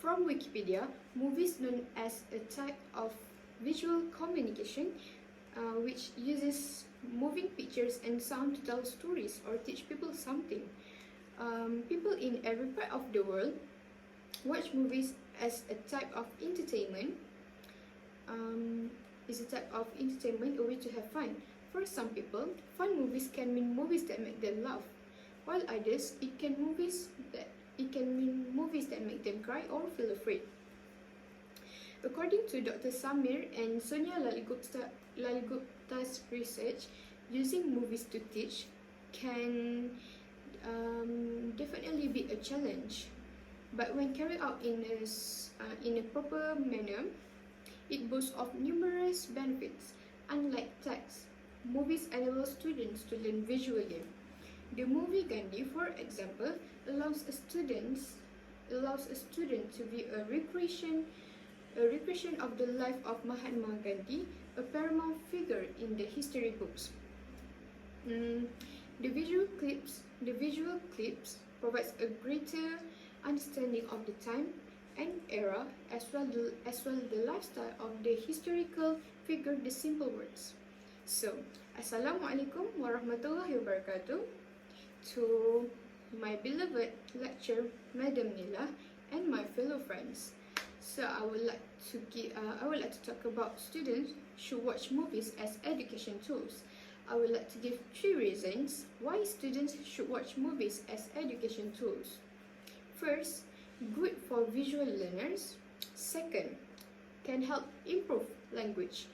From Wikipedia, movies known as a type of visual communication which uses moving pictures and sound to tell stories or teach people something. People in every part of the world watch movies as a type of entertainment. A way to have fun. For some people, fun movies can mean movies that make them laugh, while others it can mean movies that make them cry or feel afraid. According to Dr. Samir and Sonia Laligupta's research, using movies to teach can definitely be a challenge, but when carried out in a proper manner, it boasts of numerous benefits. Unlike text, movies enable students to learn visually. The movie Gandhi, for example, allows a student to view a recreation of the life of Mahatma Gandhi, a paramount figure in the history books. The visual clips provides a greater understanding of the time and era, as well the lifestyle of the historical figure, the simple words. So, Assalamualaikum warahmatullahi wabarakatuh to my beloved lecturer, Madam Nihlah, and my fellow friends. So I would like to talk about students should watch movies as education tools. I would like to give 3 reasons why students should watch movies as education tools. First, good for visual learners. Second, can help improve language.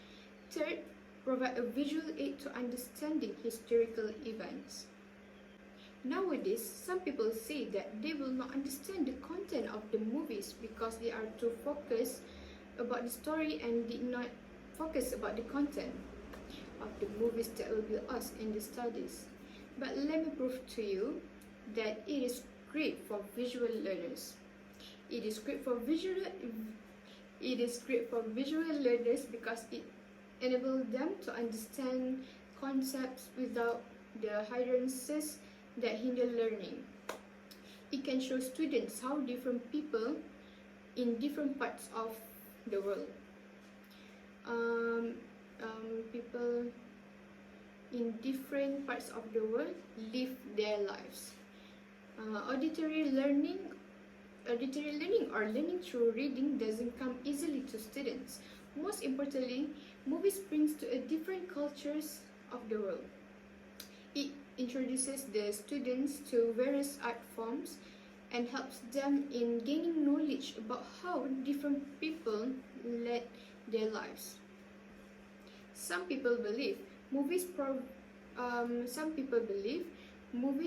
Third, provide a visual aid to understanding historical events. Nowadays, some people say that they will not understand the content of the movies because they are too focused about the story and did not focus about the content of the movies that will be asked in the studies. But let me prove to you that it is great for visual learners. It is great for visual learners because it enables them to understand concepts without the hindrances that hinder learning. It can show students how different people in different parts of the world, people in different parts of the world live their lives. Auditory learning or learning through reading doesn't come easily to students. Most importantly, movies brings to a different cultures of the world. It introduces the students to various art forms and helps them in gaining knowledge about how different people led their lives. Some people believe movies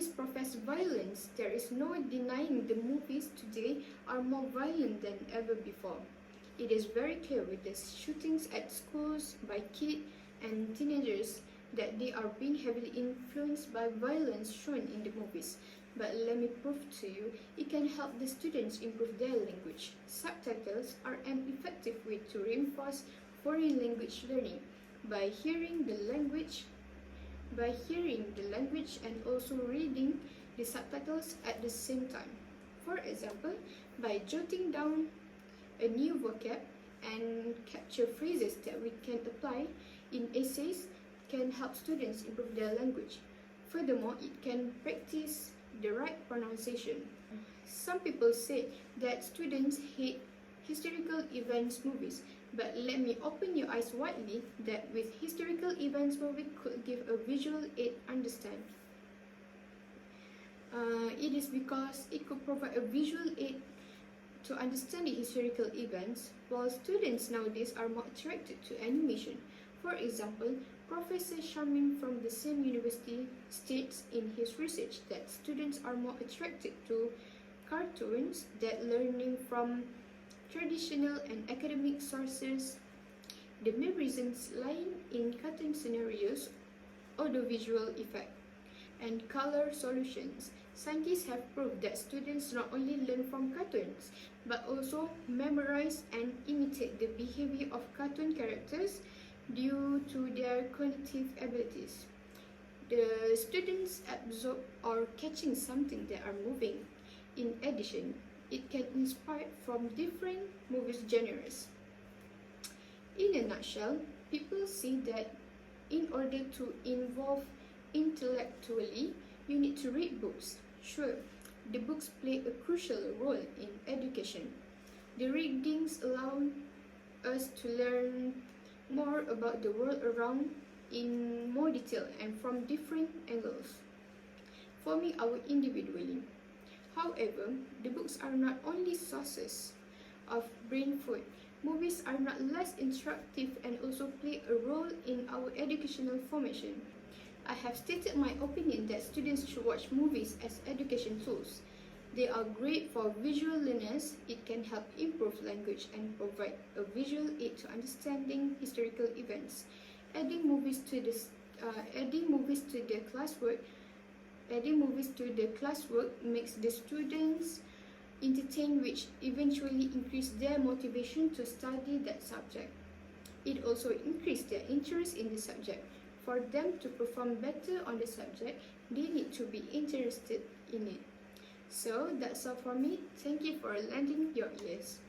profess violence. There is no denying the movies today are more violent than ever before. It is very clear with the shootings at schools by kids and teenagers that they are being heavily influenced by violence shown in the movies. But let me prove to you, it can help the students improve their language. Subtitles are an effective way to reinforce foreign language learning by hearing the language and also reading the subtitles at the same time. For example, by jotting down a new vocab and capture phrases that we can apply in essays can help students improve their language. Furthermore, it can practice the right pronunciation. Some people say that students hate historical events movies, but let me open your eyes widely that with historical events movie could give a visual aid understand. It is because it could provide a visual aid to understand the historical events, while students nowadays are more attracted to animation. For example, Professor Shamin from the same university states in his research that students are more attracted to cartoons than learning from traditional and academic sources. The main reasons lie in cartoon scenarios, audiovisual effect, and color solutions. Scientists have proved that students not only learn from cartoons, but also memorize and imitate the behavior of cartoon characters due to their cognitive abilities. The students absorb or catching something that are moving. In addition, it can inspire from different movies genres. In a nutshell, people see that in order to evolve intellectually, you need to read books. Sure, the books play a crucial role in education. The readings allow us to learn more about the world around in more detail and from different angles, forming our individually. However, the books are not only sources of brain food. Movies are not less instructive and also play a role in our educational formation. I have stated my opinion that students should watch movies as education tools. They are great for visual learners. It can help improve language and provide a visual aid to understanding historical events. Adding movies to the classwork makes the students entertained, which eventually increase their motivation to study that subject. It also increases their interest in the subject. For them to perform better on the subject, they need to be interested in it. So that's all for me. Thank you for lending your ears.